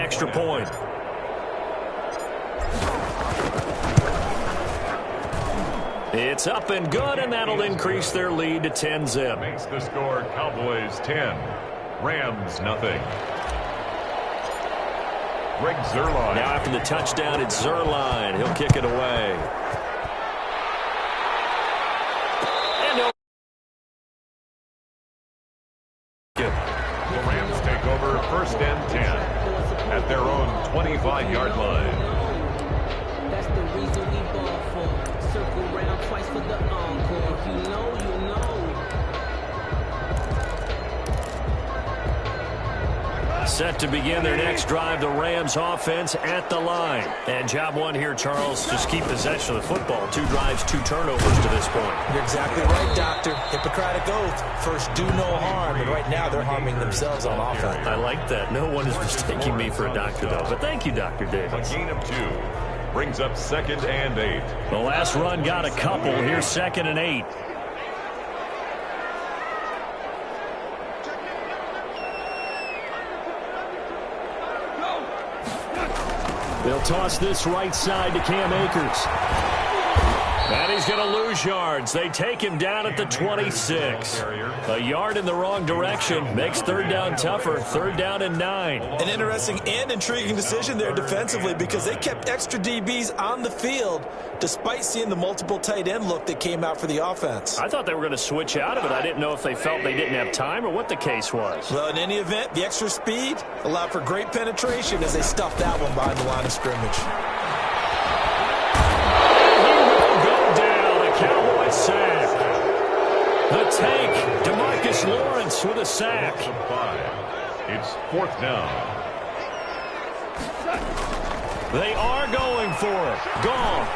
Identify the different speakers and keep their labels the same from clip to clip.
Speaker 1: extra point. It's up and good, and that'll increase their lead to 10-zip.
Speaker 2: Makes the score Cowboys 10, Rams nothing. Greg Zuerlein.
Speaker 1: Now after the touchdown, it's Zuerlein. He'll kick it away.
Speaker 2: The Rams take over 1st and 10 at their own 25-yard line.
Speaker 3: That's the reason we ball for. Circle round twice for the encore. If you know, you know.
Speaker 1: Set to begin their next drive, the Rams offense at the line. And job one here, Charles, just keep possession of the football. 2 drives, 2 turnovers to this point.
Speaker 4: You're exactly right, Doctor. Hippocratic oath. First, do no harm. And right now, they're harming themselves on offense.
Speaker 1: I like that. No one is mistaking me for a doctor, though. But thank you, Dr. Davis.
Speaker 2: A gain of 2. Brings up 2nd and 8.
Speaker 1: The last run got a couple. Here's 2nd and 8. They'll toss this right side to Cam Akers. And he's going to lose yards. They take him down at the 26. A yard in the wrong direction. Makes 3rd down tougher. 3rd down and 9.
Speaker 4: An interesting and intriguing decision there defensively because they kept extra DBs on the field despite seeing the multiple tight end look that came out for the offense.
Speaker 1: I thought they were going to switch out of it. I didn't know if they felt they didn't have time or what the case was.
Speaker 4: Well, in any event, the extra speed allowed for great penetration as they stuffed that one behind the line of scrimmage.
Speaker 1: Cowboys sack. The tank, DeMarcus Lawrence with a sack.
Speaker 2: It's 4th down.
Speaker 1: They are going for it. Goff.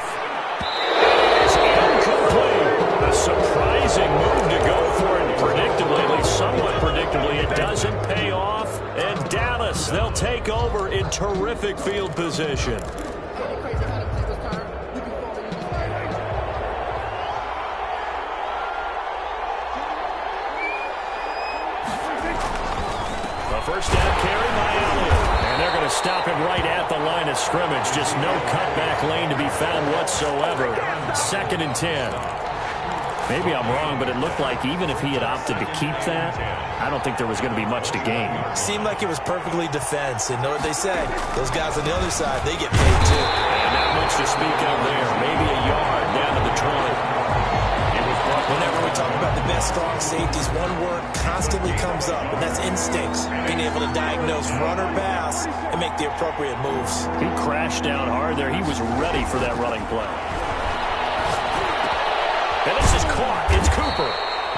Speaker 1: It's incomplete. A surprising move to go for it. Predictably, at least somewhat predictably, it doesn't pay off. And Dallas, they'll take over in terrific field position. First down carry by Elliott. And they're going to stop him right at the line of scrimmage. Just no cutback lane to be found whatsoever. 2nd and 10. Maybe I'm wrong, but it looked like even if he had opted to keep that, I don't think there was going to be much to gain.
Speaker 4: Seemed like it was perfectly defense. And know what they say? Those guys on the other side, they get paid too.
Speaker 1: And not much to speak of there. Maybe a yard down to the 20.
Speaker 4: Whenever we talk about the best strong safeties, one word constantly comes up, and that's instincts. Being able to diagnose run or pass and make the appropriate moves.
Speaker 1: He crashed down hard there. He was ready for that running play. And this is caught. It's Cooper.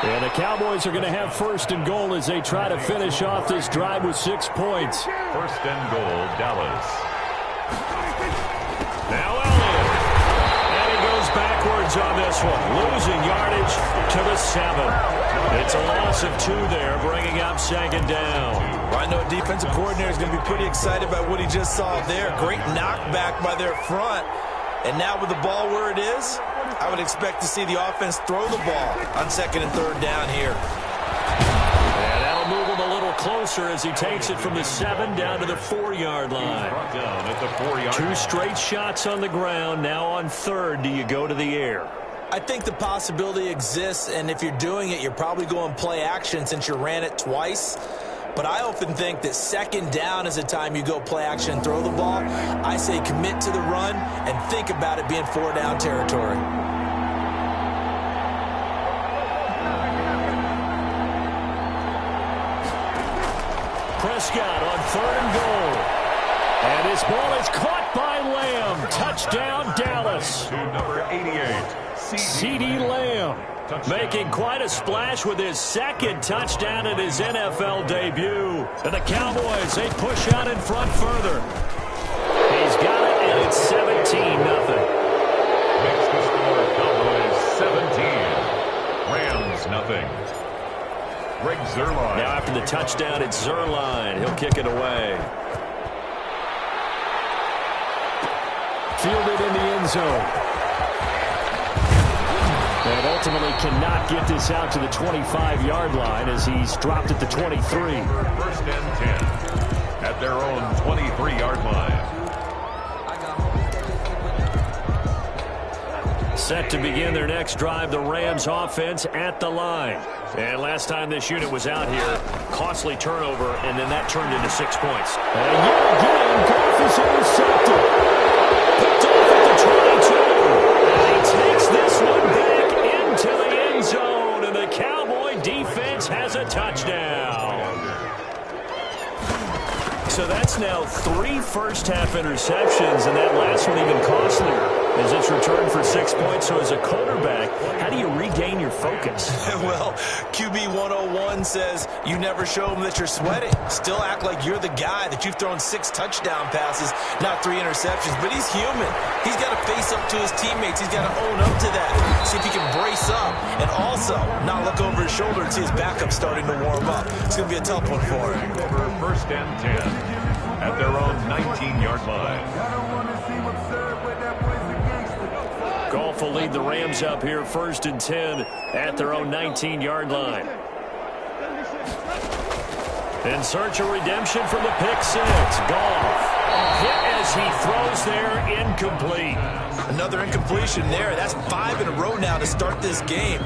Speaker 1: And the Cowboys are going to have 1st and goal as they try to finish off this drive with 6 points.
Speaker 2: 1st and goal, Dallas.
Speaker 1: Now Elliott. And he goes backwards on this one. Losing yardage to the 7. It's a loss of 2 there, bringing up 2nd down.
Speaker 4: Well, I know a defensive coordinator is going to be pretty excited about what he just saw there. Great knockback by their front. And now with the ball where it is, I would expect to see the offense throw the ball on 2nd and 3rd down here.
Speaker 1: And that'll move him a little closer as he takes it from the 7 down to the 4-yard line.
Speaker 2: Down at the 4-yard.
Speaker 1: 2 straight shots on the ground. Now on 3rd, do you go to the air?
Speaker 4: I think the possibility exists, and if you're doing it, you're probably going play action since you ran it twice. But I often think that 2nd down is the time you go play action and throw the ball. I say commit to the run and think about it being 4-down territory.
Speaker 1: Prescott on 3rd and goal. And his ball is caught by Lamb. Touchdown, Dallas.
Speaker 2: To number 88,
Speaker 1: CeeDee Lamb. Making quite a splash with his 2nd touchdown in his NFL debut. And the Cowboys, they push out in front further. He's got it, and it's 17-0.
Speaker 2: Makes the score Cowboys 17. Rams nothing. Greg Zuerlein.
Speaker 1: Now after the touchdown, it's Zuerlein. He'll kick it away. Fielded in the end zone. And ultimately cannot get this out to the 25-yard line as he's dropped at the 23.
Speaker 2: 1st and 10 at their own 23-yard
Speaker 1: Set to begin their next drive, the Rams offense at the line. And last time this unit was out here, costly turnover, and then that turned into 6 points.
Speaker 5: And yet again, Goff is intercepted.
Speaker 1: Picked off at the 22. And he takes this one back into the end zone, and the Cowboy defense has a touchdown. So that's now 3 first-half interceptions, and that last one even costlier as it's returned for 6 points. So as a quarterback, how do you regain your focus?
Speaker 4: Well, QB 101 says you never show them that you're sweating. Still act like you're the guy, that you've thrown 6 touchdown passes, not 3 interceptions. But he's human. He's got to face up to his teammates. He's got to own up to that. See if he can brace up and also not look over his shoulder and see his backup starting to warm up. It's going to be a tough one for him.
Speaker 2: Over first and 10 at their own 19-yard line.
Speaker 1: Goff will lead the Rams up here, first and 10 at their own 19-yard line. In search of redemption from the pick six. Goff, a hit as he throws there, incomplete.
Speaker 4: Another incompletion there. That's 5 in a row now to start this game.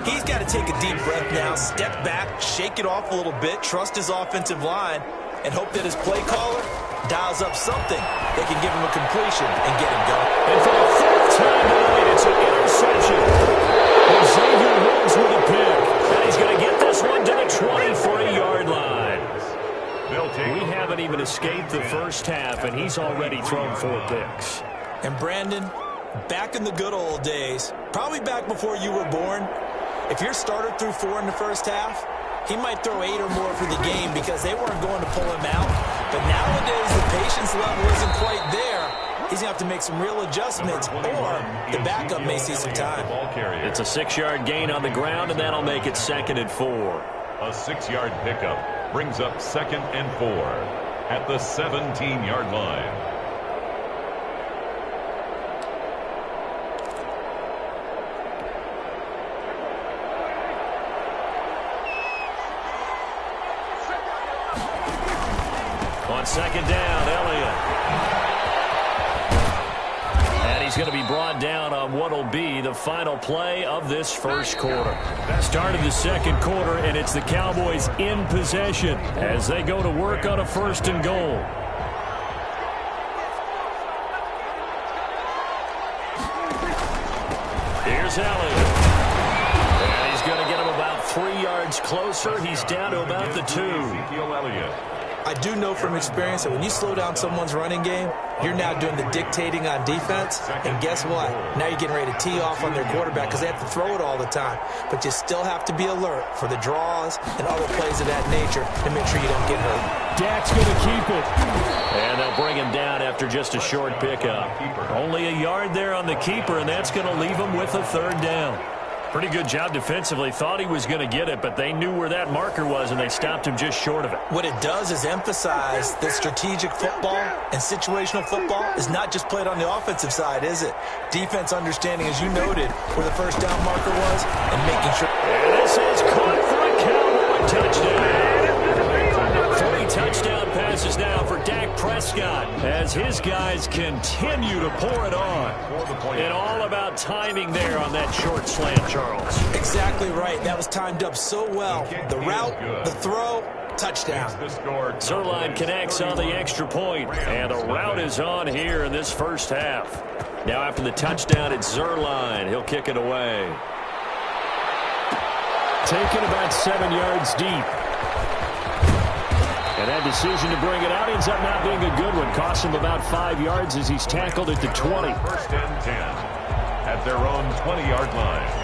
Speaker 4: He's got to take a deep breath now, step back, shake it off a little bit, trust his offensive line, and hope that his play caller dials up something that can give him a completion and get him going.
Speaker 1: And for the 4th time tonight, it's an interception. Xavier Woods with a pick. And he's going to get this one to the 23-yard line. We haven't even escaped the first half, and he's already thrown 4 picks.
Speaker 4: And Brandon, back in the good old days, probably back before you were born, if your starter threw 4 in the first half, he might throw 8 or more for the game because they weren't going to pull him out. But nowadays, the patience level isn't quite there. He's going to have to make some real adjustments, or the backup may see some time.
Speaker 1: It's a 6-yard gain on the ground, and that'll make it 2nd and 4.
Speaker 2: A 6-yard pickup brings up 2nd and 4 at the 17-yard line.
Speaker 1: On 2nd down, Elliott. And he's going to be brought down on what will be the final play of this first quarter. Start of the 2nd quarter, and it's the Cowboys in possession as they go to work on a 1st and goal. Here's Elliott. And he's going to get him about 3 yards closer. He's down to about the 2.
Speaker 2: Ezekiel Elliott.
Speaker 4: I do know from experience that when you slow down someone's running game, you're now doing the dictating on defense. And guess what? Now you're getting ready to tee off on their quarterback because they have to throw it all the time. But you still have to be alert for the draws and other plays of that nature to make sure you don't get hurt.
Speaker 5: Dak's going to keep it.
Speaker 1: And they'll bring him down after just a short pickup. Only a yard there on the keeper, and that's going to leave him with a 3rd down. Pretty good job defensively. Thought he was going to get it, but they knew where that marker was, and they stopped him just short of it.
Speaker 4: What it does is emphasize that strategic football and situational football is not just played on the offensive side, is it? Defense understanding, as you noted, where the 1st down marker was and making sure.
Speaker 1: And this is caught for a Cowboy touchdown. 3 touchdown passes now for Dak Prescott as his guys continue to pour it on. And all about timing there on that short slant, Charles.
Speaker 4: Exactly right. That was timed up so well. The route, the throw, touchdown.
Speaker 1: Zerline connects on the extra point, and the route is on here in this first half. Now after the touchdown, it's Zerline. He'll kick it away.
Speaker 5: Taken about 7 yards deep. And that decision to bring it out ends up not being a good one. Costs him about 5 yards as he's tackled at the 20.
Speaker 2: 1st and 10 at their own 20-yard line.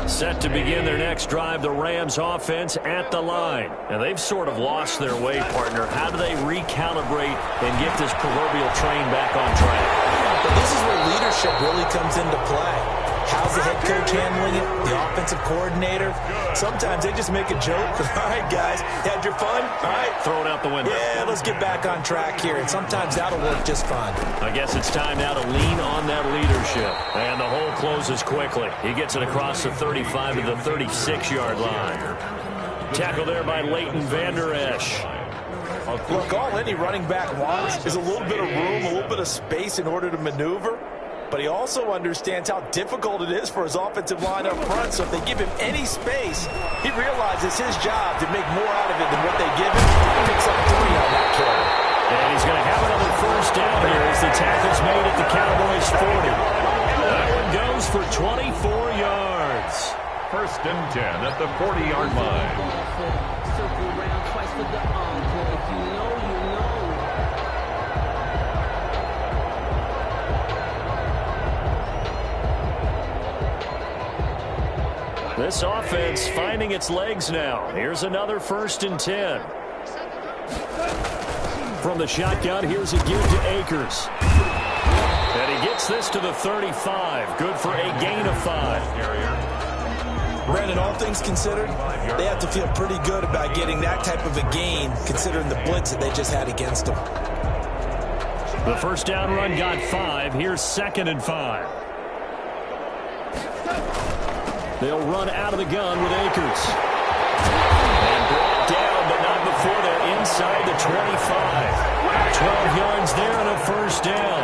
Speaker 1: Set to begin their next drive, the Rams offense at the line. And they've sort of lost their way, partner. How do they recalibrate and get this proverbial train back on track?
Speaker 4: But this is where leadership really comes into play. How's the head coach handling it? The offensive coordinator? Sometimes they just make a joke. All right, guys, had your fun? All right.
Speaker 5: Throw it out the window.
Speaker 4: Yeah, let's get back on track here. And sometimes that'll work just fine.
Speaker 5: I guess it's time now to lean on that leadership. And the hole closes quickly. He gets it across the 35 to the 36-yard line. Tackle there by Leighton Vander Esch.
Speaker 4: Look, all any running back wants is a little bit of room, a little bit of space in order to maneuver. But he also understands how difficult it is for his offensive line up front. So if they give him any space, he realizes his job to make more out of it than what they give him. He picks up 3 on that carry.
Speaker 5: And he's going to have another first down here as the tackle's made at the Cowboys' 40. That one goes for 24 yards.
Speaker 2: First and 10 at the 40-yard line.
Speaker 3: Circle around twice for the encore. If you know, you know.
Speaker 5: This offense finding its legs now. Here's another first and 10. From the shotgun, here's a give to Akers. And he gets this to the 35. Good for a gain of 5.
Speaker 4: Brandon, all things considered, they have to feel pretty good about getting that type of a gain, considering the blitz that they just had against them.
Speaker 5: The first down run got 5. Here's second and 5. They'll run out of the gun with Akers. And brought down, but not before they're inside the 25. 12 yards there and a first down.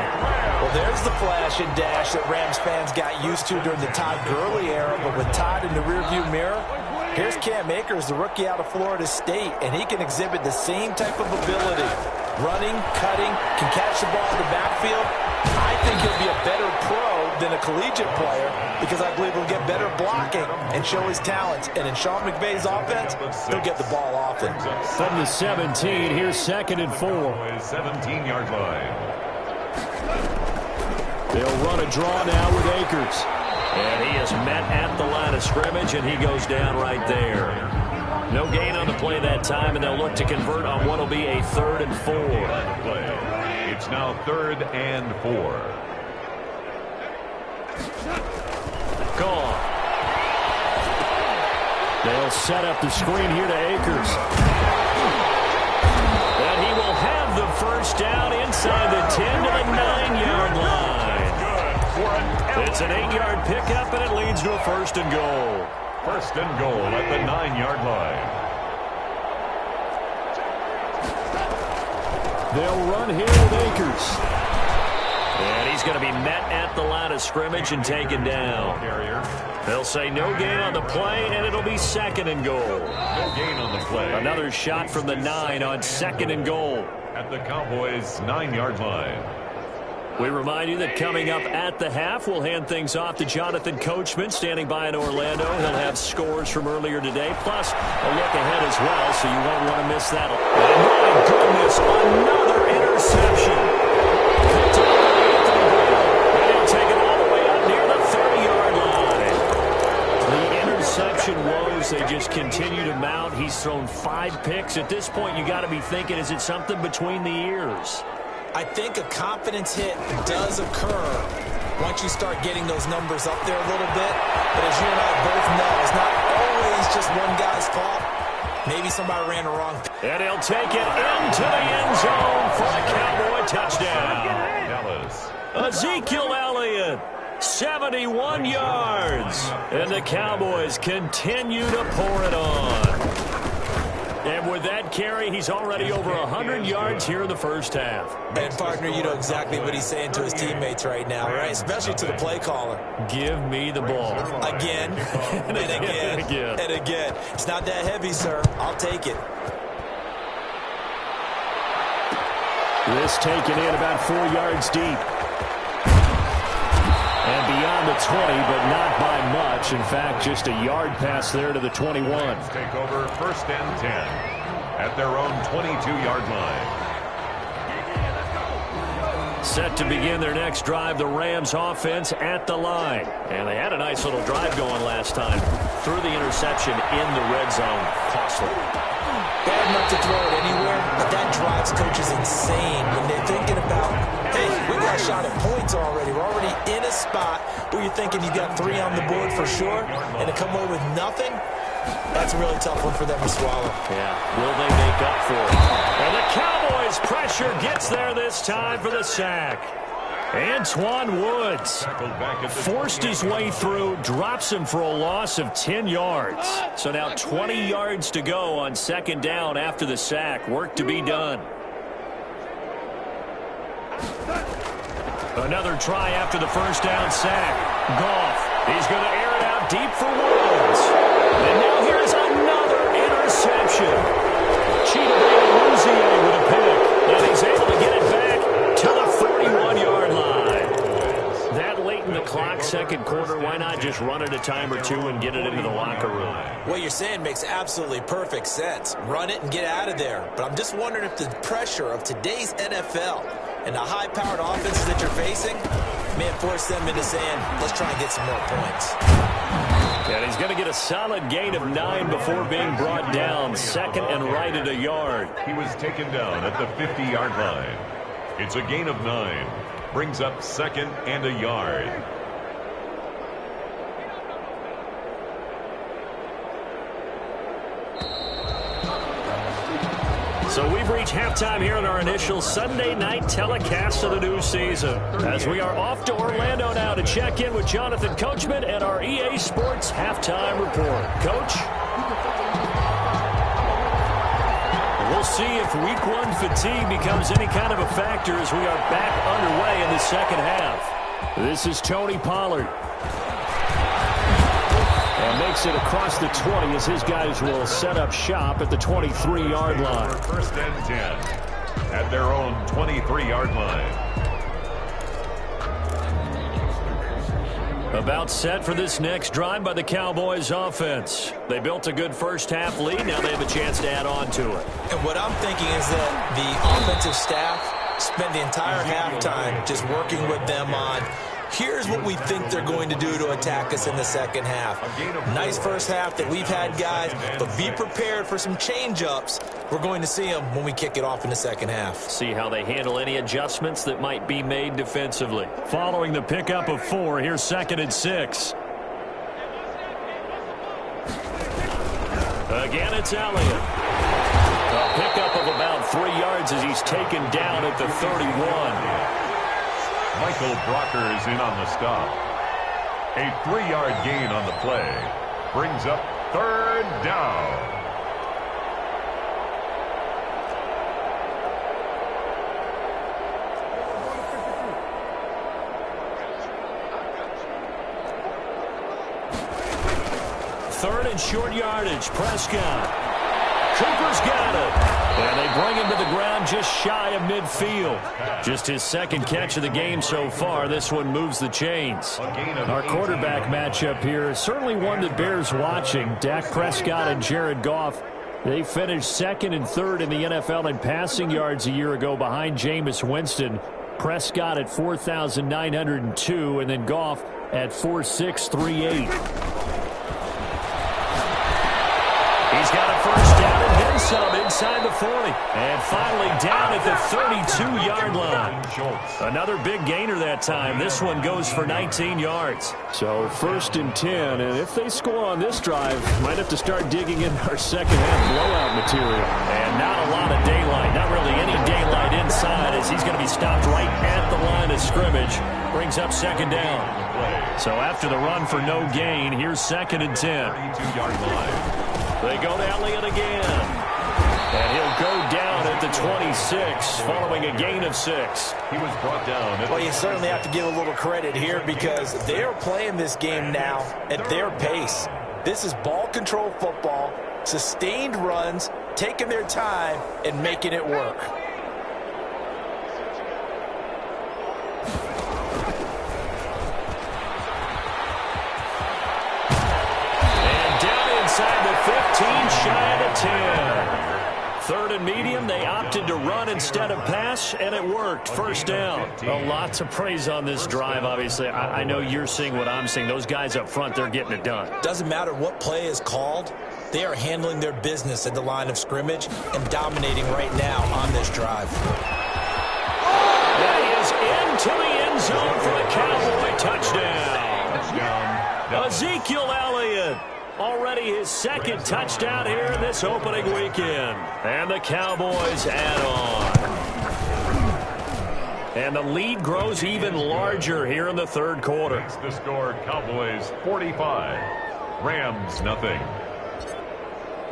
Speaker 4: Well, there's the flash and dash that Rams fans got used to during the Todd Gurley era, but with Todd in the rearview mirror, here's Cam Akers, the rookie out of Florida State, and he can exhibit the same type of ability. Running, cutting, can catch the ball in the backfield. I think he'll be a better pro than a collegiate player because I believe he'll get better blocking and show his talents. And in Sean McVay's offense, he'll get the ball often.
Speaker 5: From the 17, here's second and 4.
Speaker 2: 17-yard line.
Speaker 5: They'll run a draw now with Akers. And he is met at the line of scrimmage, and he goes down right there. No gain on the play that time, and they'll look to convert on what will be a 3rd and 4.
Speaker 2: It's now 3rd and 4.
Speaker 5: Gone. They'll set up the screen here to Akers. And he will have the first down inside the 10 to the 9-yard line. It's an 8-yard pickup, and it leads to a first and goal.
Speaker 2: First and goal at the 9-yard line.
Speaker 5: They'll run here with Akers. And he's going to be met at the line of scrimmage and taken down. They'll say no gain on the play, and it'll be second and goal.
Speaker 2: No gain on the play.
Speaker 5: Another shot from the 9 on second and goal.
Speaker 2: At the Cowboys' 9-yard line.
Speaker 5: We remind you that coming up at the half, we'll hand things off to Jonathan Coachman, standing by in Orlando. He'll have scores from earlier today, plus a look ahead as well, so you won't want to miss that. And my goodness, another interception. Picked up by Anthony Brown, and he'll take it all the way up near the 30-yard line. The interception woes, they just continue to mount. He's thrown 5 picks. At this point, you got to be thinking, is it something between the ears?
Speaker 4: I think a confidence hit does occur once you start getting those numbers up there a little bit. But as you and I both know, it's not always just one guy's fault. Maybe somebody ran the wrong.
Speaker 5: And he'll take it into the end zone for a Cowboy touchdown.
Speaker 2: Dallas.
Speaker 5: Ezekiel Elliott, 71 yards. And the Cowboys continue to pour it on. And with that carry, he's already over 100 yards here in the first half.
Speaker 4: And, partner, you know exactly what he's saying to his teammates right now, right? Especially to the play caller.
Speaker 5: Give me the ball.
Speaker 4: Again, and again, and again. It's not that heavy, sir. I'll take it.
Speaker 5: This taken in about 4 yards deep. And beyond the 20, but not by much. In fact, just a yard pass there to the 21.
Speaker 2: Take over first and 10 at their own 22-yard line.
Speaker 5: Set to begin their next drive, the Rams offense at the line. And they had a nice little drive going last time. Threw the interception in the red zone. Costly.
Speaker 4: Bad enough to throw it anywhere, but that drives coaches insane when they're thinking about, hey, we got a shot at points already. We're already in a spot where you're thinking you got 3 on the board for sure, and to come away with nothing, that's a really tough one for them to swallow.
Speaker 5: Yeah, will they make up for it? And the Cowboys' pressure gets there this time for the sack. Antoine Woods forced his way through, drops him for a loss of 10 yards. So now 20 yards to go on second down after the sack. Work to be done. Another try after the first down sack. Goff, he's going to air it out deep for Woods. And now here's another interception. Cheetah with a pick. And he's able to get it back to the 41-yard line. That late in the clock, second quarter, why not just run it a time or two and get it into the locker room?
Speaker 4: What you're saying makes absolutely perfect sense. Run it and get out of there. But I'm just wondering if the pressure of today's NFL and the high-powered offenses that you're facing may force them into saying, let's try and get some more points.
Speaker 5: And he's going to get a solid gain of 9 before being brought down. Second and right at a yard.
Speaker 2: He was taken down at the 50-yard line. It's a gain of 9. Brings up second and a yard.
Speaker 5: So we've reached halftime here in our initial Sunday night telecast of the new season. As we are off to Orlando now to check in with Jonathan Coachman and our EA Sports halftime report. Coach? We'll see if week 1 fatigue becomes any kind of a factor as we are back underway in the second half. This is Tony Pollard. And makes it across the 20 as his guys will set up shop at the 23-yard line.
Speaker 2: First and 10 at their own 23-yard line.
Speaker 5: About set for this next drive by the Cowboys offense. They built a good first half lead. Now they have a chance to add on to it.
Speaker 4: And what I'm thinking is that the offensive staff spent the entire halftime just working with them on here's what we think they're going to do to attack us in the second half. Nice first half that we've had, guys, but be prepared for some change-ups. We're going to see them when we kick it off in the second half.
Speaker 5: See how they handle any adjustments that might be made defensively. Following the pickup of 4, here's second and 6. Again, it's Elliott. A pickup of about 3 yards as he's taken down at the 31.
Speaker 2: Michael Brockers in on the stop. A 3-yard gain on the play. Brings up third down.
Speaker 5: Third and short yardage. Prescott. Cooper's got it. And they bring him to the ground just shy of midfield. Just his second catch of the game so far. This one moves the chains. Our quarterback matchup here is certainly one that bears watching. Dak Prescott and Jared Goff. They finished second and third in the NFL in passing yards a year ago behind Jameis Winston. Prescott at 4,902 and then Goff at 4,638. He's got a first down and then some inside the 40. And finally down at the 32-yard line. Another big gainer that time. This one goes for 19 yards. So first and 10. And if they score on this drive, might have to start digging in our second half blowout material. And not a lot of daylight. Not really any daylight inside as he's going to be stopped right at the line of scrimmage. Brings up second down. So after the run for no gain, here's second and 10.
Speaker 2: 32-yard line.
Speaker 5: They go to Elliott again. And he'll go down at the 26 following a gain of 6.
Speaker 2: He was brought down.
Speaker 4: Well, you certainly have to give a little credit here because they're playing this game now at their pace. This is ball control football, sustained runs, taking their time and making it work.
Speaker 5: Inside the 15, shy of the 10. Third and medium, they opted to run instead of pass, and it worked. First down. A lot to praise on this drive, obviously. I know you're seeing what I'm seeing. Those guys up front, they're getting it done.
Speaker 4: Doesn't matter what play is called. They are handling their business at the line of scrimmage and dominating right now on this drive.
Speaker 5: That is into the end zone for a Cowboy touchdown. already his second touchdown here in this opening weekend. And the Cowboys add on. And the lead grows even larger here in the third quarter.
Speaker 2: It's the score, Cowboys 45, Rams nothing.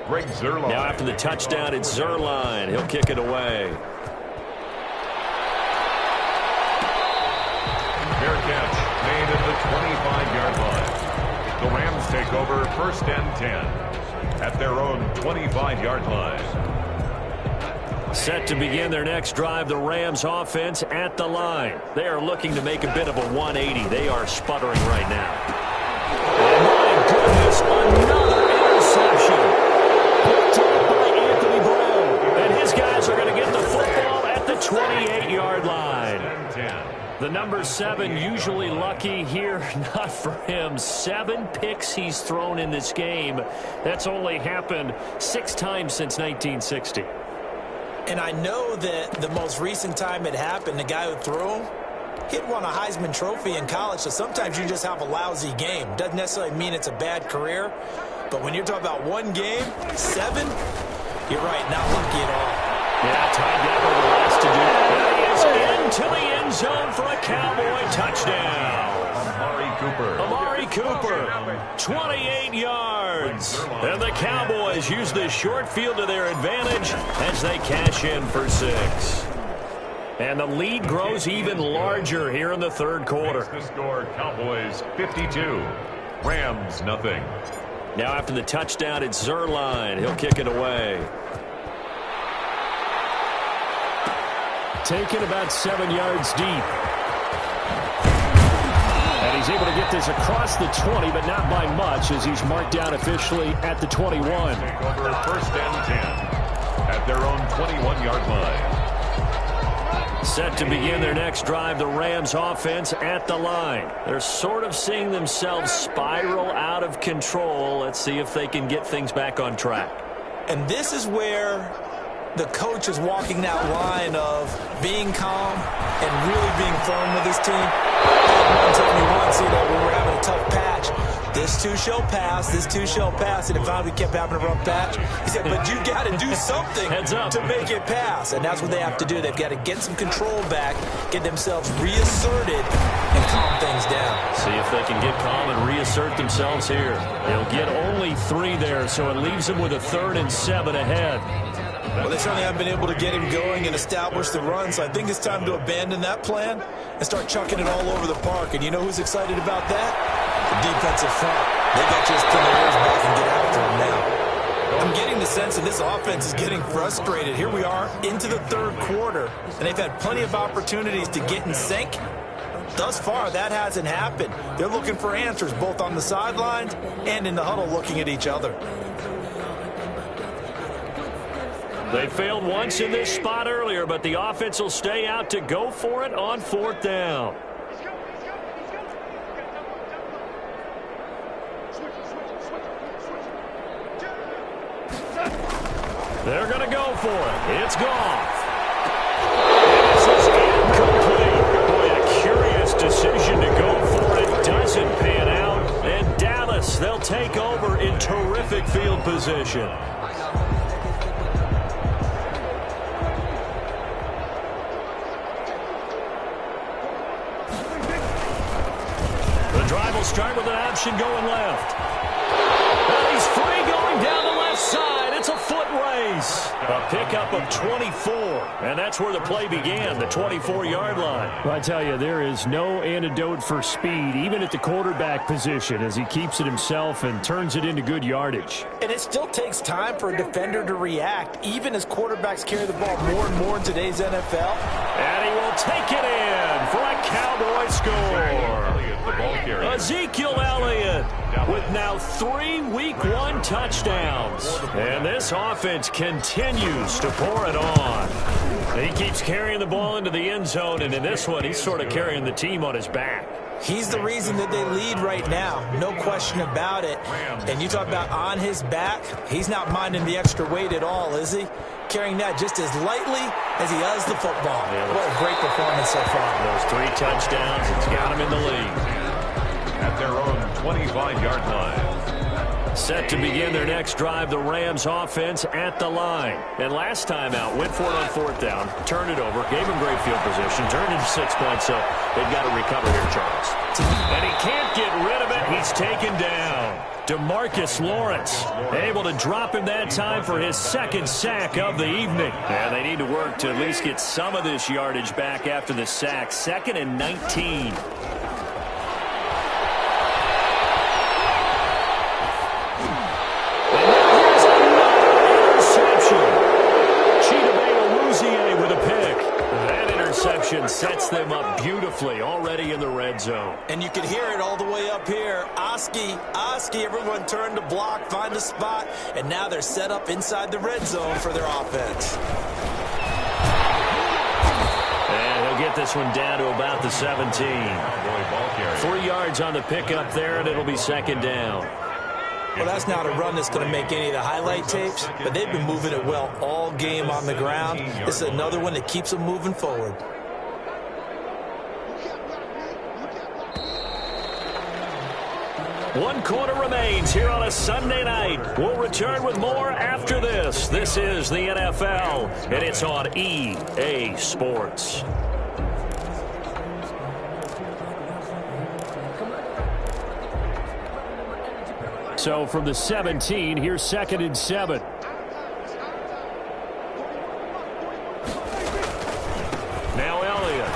Speaker 2: Greg Zuerlein.
Speaker 5: Now after the touchdown, it's Zuerlein. He'll kick it away.
Speaker 2: Fair catch made at the 25-yard line. The Rams take over 1st and 10 at their own 25-yard line.
Speaker 5: Set to begin their next drive, the Rams offense at the line. They are looking to make a bit of a 180. They are sputtering right now. Oh, my goodness, another interception. Picked up by Anthony Brown. And his guys are going to get the football at the 28-yard line. The number 7 usually lucky here, not for him. 7 picks he's thrown in this game. That's only happened 6 times since 1960.
Speaker 4: And I know that the most recent time it happened, the guy who threw him, he'd won a Heisman Trophy in college, so sometimes you just have a lousy game. Doesn't necessarily mean it's a bad career, but when you're talking about one game, 7, you're right, not lucky at all.
Speaker 5: Yeah, Ty Detmer the last to do it. There he is into the end zone for a Cowboy touchdown. Amari Cooper, 28 yards. And the Cowboys use this short field to their advantage as they cash in for 6. And the lead grows even larger here in the third quarter.
Speaker 2: The score, Cowboys 52, Rams nothing.
Speaker 5: Now after the touchdown, it's Zuerlein. He'll kick it away. Taken about 7 yards deep. And he's able to get this across the 20, but not by much, as he's marked down officially at the 21.
Speaker 2: Take over 1st and 10 at their own 21-yard line.
Speaker 5: Set to begin their next drive, the Rams offense at the line. They're sort of seeing themselves spiral out of control. Let's see if they can get things back on track.
Speaker 4: And this is where the coach is walking that line of being calm and really being firm with his team. One told me once, when we were having a tough patch, this too shall pass, this too shall pass, and if we kept having a rough patch, he said, but you got to do something to make it pass, and that's what they have to do. They've got to get some control back, get themselves reasserted, and calm things down.
Speaker 5: See if they can get calm and reassert themselves here. They'll get only 3 there, so it leaves them with a 3rd and 7 ahead.
Speaker 4: Well, they certainly haven't been able to get him going and establish the run, so I think it's time to abandon that plan and start chucking it all over the park. And you know who's excited about that? The defensive front. They got just pin their ears back and get after him now. I'm getting the sense that this offense is getting frustrated. Here we are into the third quarter, and they've had plenty of opportunities to get in sync. Thus far, that hasn't happened. They're looking for answers both on the sidelines and in the huddle looking at each other.
Speaker 5: They failed once in this spot earlier, but the offense will stay out to go for it on 4th down. They're going to go for it. It's Goff. This is incomplete. Boy, a curious decision to go for it. Doesn't pan out. And Dallas, they'll take over in terrific field position. Start with an option going left. And he's free going down the left side. It's a foot race. A pickup of 24. And that's where the play began, the 24-yard line.
Speaker 6: Well, I tell you, there is no antidote for speed, even at the quarterback position, as he keeps it himself and turns it into good yardage.
Speaker 4: And it still takes time for a defender to react, even as quarterbacks carry the ball more and more in today's NFL.
Speaker 5: And he will take it in for a Cowboy score. Ezekiel Elliott with now 3 Week 1 touchdowns. And this offense continues to pour it on. He keeps carrying the ball into the end zone, and in this one, he's sort of carrying the team on his back.
Speaker 4: He's the reason that they lead right now, no question about it. And you talk about on his back, he's not minding the extra weight at all, is he? Carrying that just as lightly as he does the football.
Speaker 5: Yeah,
Speaker 4: what a great performance so far.
Speaker 5: Those 3 touchdowns, it's got him in the lead.
Speaker 2: At their own 25-yard line.
Speaker 5: Set to begin their next drive, the Rams offense at the line. And last time out, went for it on fourth down, turned it over, gave him great field position, turned into 6 points, so they've got to recover here, Charles. And he can't get rid of it. He's taken down. DeMarcus Lawrence able to drop him that time for his second sack of the evening. And they need to work to at least get some of this yardage back after the sack. 2nd and 19. Sets them up beautifully already in the red zone.
Speaker 4: And you can hear it all the way up here. Oski, everyone turned to block, find a spot, and now they're set up inside the red zone for their offense.
Speaker 5: And he'll get this one down to about the 17. 3 yards on the pickup there, and it'll be 2nd down.
Speaker 4: Well, that's not a run that's going to make any of the highlight tapes, but they've been moving it well all game on the ground. This is another one that keeps them moving forward.
Speaker 5: One quarter remains here on a Sunday night. We'll return with more after this. This is the NFL, and it's on EA Sports. So from the 17, here's 2nd and 7. Now Elliott.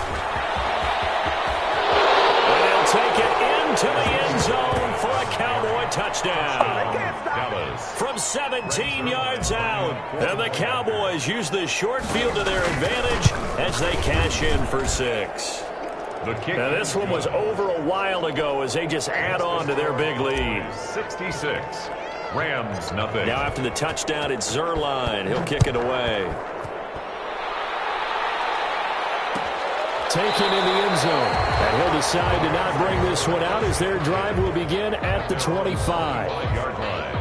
Speaker 5: And they'll take it into the end zone for a Cowboy touchdown. From 17 yards out. And the Cowboys use the short field to their advantage as they cash in for 6. Now this one was over a while ago as they just add on to their big lead.
Speaker 2: 66. Rams, nothing.
Speaker 5: Now after the touchdown, it's Zerline. He'll kick it away. Taken in the end zone. And he'll decide to not bring this one out as their drive will begin at the 25.
Speaker 2: 5-yard line.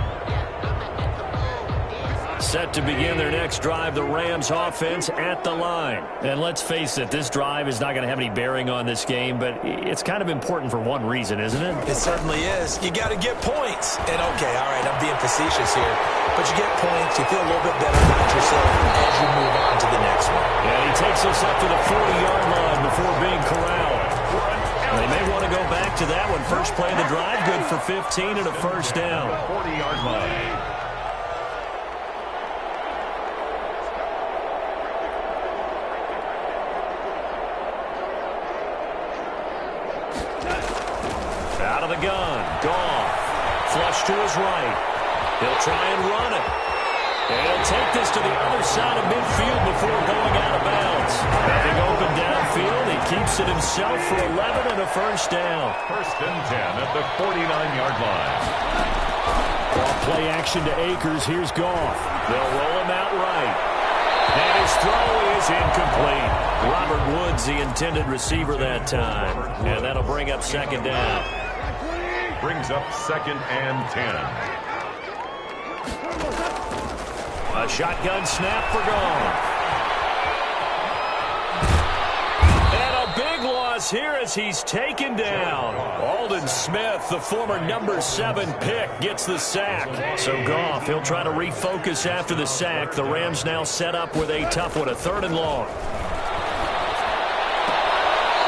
Speaker 5: Set to begin their next drive, the Rams offense at the line. And let's face it, this drive is not going to have any bearing on this game, but it's kind of important for one reason, isn't it?
Speaker 4: It certainly is. You got to get points. And okay, all right, I'm being facetious here, but you get points, you feel a little bit better about yourself as you move on to the next one.
Speaker 5: And he takes us up to the 40-yard line before being corralled. They may want to go back to that one. First play of the drive, good for 15 and a first down.
Speaker 2: 40-yard line.
Speaker 5: Out of the gun, Goff, flush to his right. He'll try and run it. And he'll take this to the other side of midfield before going out of bounds. Nothing open downfield. He keeps it himself for 11 and a first down.
Speaker 2: 1st and 10 at the 49-yard line.
Speaker 6: Ball play action to Akers. Here's Goff.
Speaker 5: They'll roll him out right. And his throw is incomplete. Robert Woods, the intended receiver that time. And that'll bring up 2nd down.
Speaker 2: Brings up 2nd and 10.
Speaker 5: A shotgun snap for Goff. And a big loss here as he's taken down. Aldon Smith, the former number 7 pick, gets the sack. So Goff, he'll try to refocus after the sack. The Rams now set up with a tough one, a 3rd and long.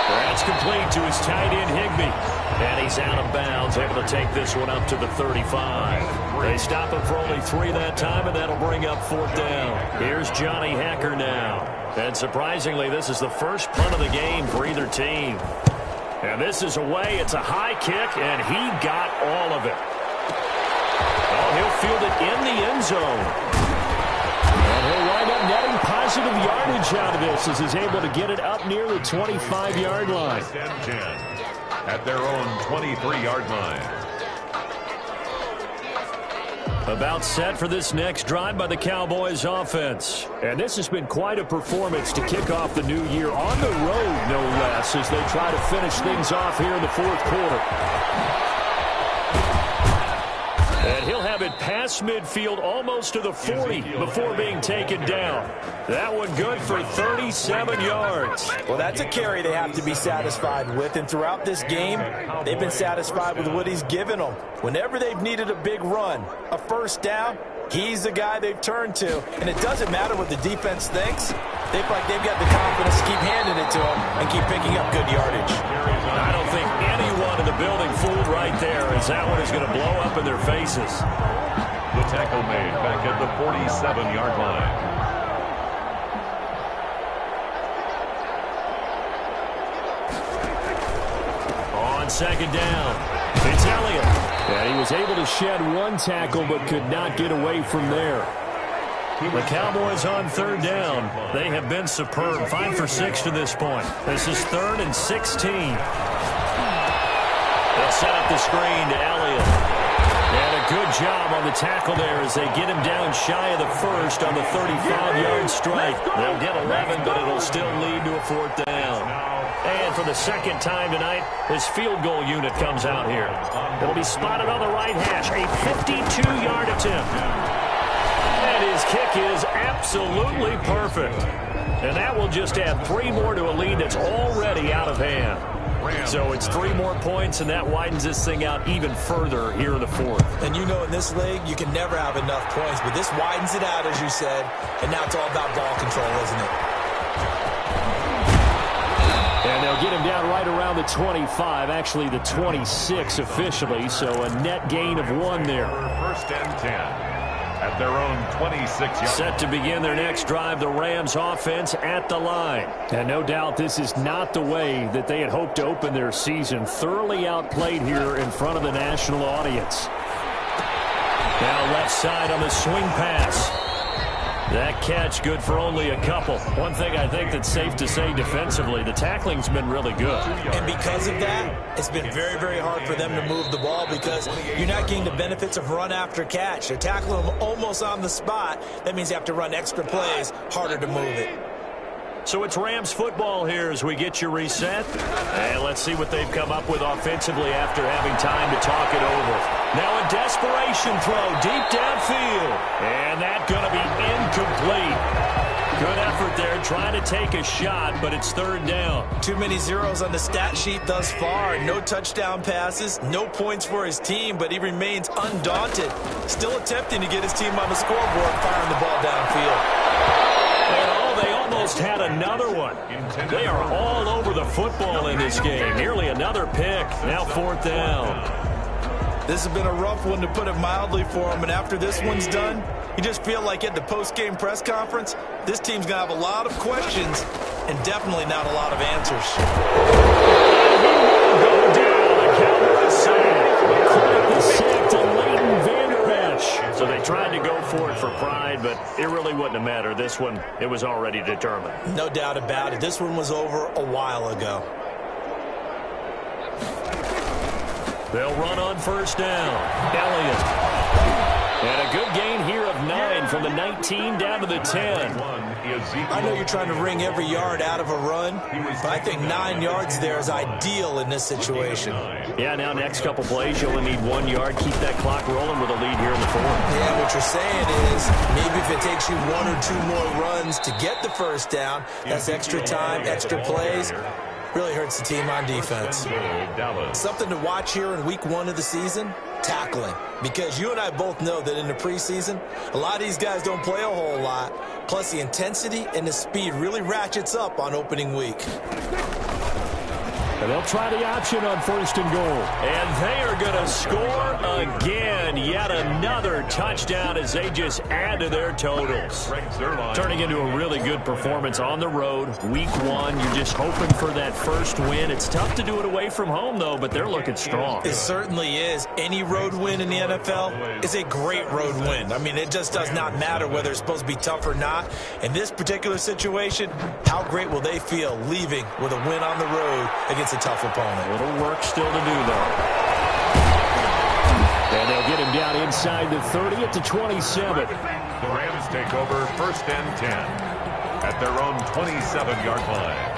Speaker 5: That's complete to his tight end, Higbee. And he's out of bounds, able to take this one up to the 35. They stop him for only 3 that time, and that'll bring up 4th down. Here's Johnny Hecker now. And surprisingly, this is the first punt of the game for either team. And this is away. It's a high kick, and he got all of it. Oh, he'll field it in the end zone.
Speaker 6: And he'll wind up netting positive yardage out of this as he's able to get it up near the 25-yard line.
Speaker 2: 10 at their own 23-yard line.
Speaker 5: About set for this next drive by the Cowboys offense.
Speaker 6: And this has been quite a performance to kick off the new year on the road, no less, as they try to finish things off here in the 4th quarter.
Speaker 5: And he'll have it past midfield almost to the 40 before being taken down. That one good for 37 yards.
Speaker 4: Well, that's a carry they have to be satisfied with. And throughout this game, they've been satisfied with what he's given them. Whenever they've needed a big run, a first down, he's the guy they've turned to. And it doesn't matter what the defense thinks. They feel like they've got the confidence to keep handing it to him and keep picking up good yardage.
Speaker 5: I don't think anyone in the building fooled right there, as that one is going to blow up in their faces.
Speaker 2: The tackle made back at the 47-yard line.
Speaker 5: On second down, it's Elliott.
Speaker 6: And he was able to shed one tackle but could not get away from there.
Speaker 5: The Cowboys on third down. They have been superb. 5 for 6 to this point. This is 3rd and 16. They'll set up the screen to Elliott. And a good job on the tackle there as they get him down shy of the first on the 35-yard strike. They'll get 11, but it'll still lead to a 4th down. And for the second time tonight, his field goal unit comes out here. It'll be spotted on the right hash. A 52-yard attempt. And his kick is absolutely perfect. And that will just add 3 more to a lead that's already out of hand. So it's 3 more points, and that widens this thing out even further here in the 4th.
Speaker 4: And you know in this league, you can never have enough points, but this widens it out, as you said, and now it's all about ball control, isn't it?
Speaker 6: And they'll get him down right around the 25, actually the 26 officially, so a net gain of 1 there.
Speaker 2: 1st and 10. At their own 26 yards.
Speaker 5: Set to begin their next drive, the Rams offense at the line.
Speaker 6: And no doubt this is not the way that they had hoped to open their season. Thoroughly outplayed here in front of the national audience.
Speaker 5: Now left side on the swing pass. That catch good for only a couple. One thing I think that's safe to say defensively, the tackling's been really good.
Speaker 4: And because of that, it's been very, very hard for them to move the ball because you're not getting the benefits of run after catch. They're tackling them almost on the spot. That means you have to run extra plays, harder to move it.
Speaker 5: So it's Rams football here as we get you reset. And let's see what they've come up with offensively after having time to talk it over. Now a desperation throw deep downfield. And that's going to be incomplete. Good effort there trying to take a shot, but it's 3rd down.
Speaker 4: Too many zeros on the stat sheet thus far. No touchdown passes, no points for his team, but he remains undaunted. Still attempting to get his team on the scoreboard, firing the ball downfield.
Speaker 5: They almost had another one. They are all over the football in this game. Nearly another pick. Now 4th down.
Speaker 4: This has been a rough one, to put it mildly, for him. And after this one's done, you just feel like at the post-game press conference, this team's going to have a lot of questions and definitely not a lot of answers.
Speaker 5: Go down. The Cowboys sack.
Speaker 6: Quite the sack to Leighton Vander Esch.
Speaker 5: So they tried to go for it for pride, but it really wouldn't have mattered. This one, it was already determined.
Speaker 4: No doubt about it. This one was over a while ago.
Speaker 5: They'll run on 1st down. Elliott. And a good gain here of 9 from the 19 down to the 10.
Speaker 4: I know you're trying to wring every yard out of a run, but I think 9 yards there is ideal in this situation.
Speaker 5: Yeah, now next couple plays, you only need 1 yard. Keep that clock rolling with a lead here in the 4th.
Speaker 4: Yeah, what you're saying is maybe if it takes you 1 or 2 more runs to get the 1st down, that's extra time, extra plays. Really hurts the team on defense. Something to watch here in week 1 of the season, tackling. Because you and I both know that in the preseason, a lot of these guys don't play a whole lot. Plus, the intensity and the speed really ratchets up on opening week.
Speaker 6: And they'll try the option on 1st and goal.
Speaker 5: And they are going to score again. Yet another touchdown as they just add to their totals. Turning into a really good performance on the road. Week 1, you're just hoping for that first win. It's tough to do it away from home, though, but they're looking strong.
Speaker 4: It certainly is. Any road win in the NFL is a great road win. I mean, it just does not matter whether it's supposed to be tough or not. In this particular situation, how great will they feel leaving with a win on the road against a tough opponent?
Speaker 5: A little work still to do, though.
Speaker 6: And they'll get him down inside the 30 at the 27.
Speaker 2: The Rams take over 1st and 10 at their own 27-yard line.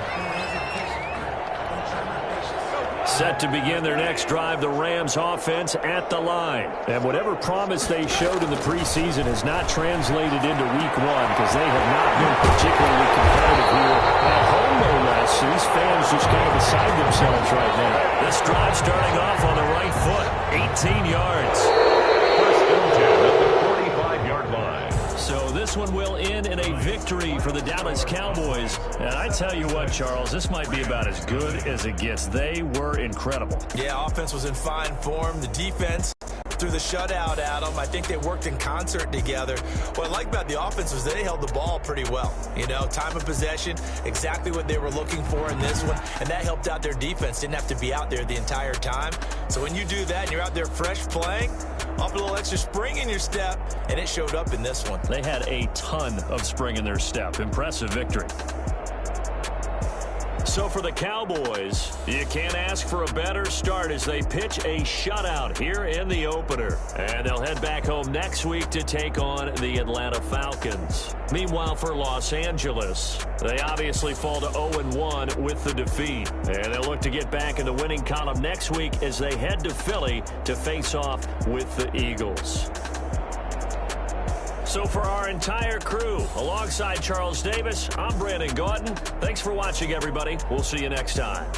Speaker 5: Set to begin their next drive, the Rams offense at the line.
Speaker 6: And whatever promise they showed in the preseason has not translated into week one because they have not been particularly competitive here at home, no less. So these fans just kind of beside themselves right now.
Speaker 5: This drive starting off on the right foot, 18 yards.
Speaker 2: First and 10 at the 45-yard line.
Speaker 5: So this one will end in a victory for the Dallas Cowboys.
Speaker 6: And I tell you what, Charles, this might be about as good as it gets. They were incredible.
Speaker 4: Yeah, offense was in fine form. The defense threw the shutout at them. I think they worked in concert together. What I like about the offense was they held the ball pretty well. You know, time of possession, exactly what they were looking for in this one, and that helped out their defense. Didn't have to be out there the entire time. So when you do that and you're out there fresh playing, up a little extra spring in your step, and it showed up in this one.
Speaker 6: They had a ton of spring in their step. Impressive victory.
Speaker 5: So for the Cowboys, you can't ask for a better start as they pitch a shutout here in the opener. And they'll head back home next week to take on the Atlanta Falcons. Meanwhile, for Los Angeles, they obviously fall to 0-1 with the defeat. And they'll look to get back in the winning column next week as they head to Philly to face off with the Eagles. So for our entire crew, alongside Charles Davis, I'm Brandon Gautin. Thanks for watching, everybody. We'll see you next time.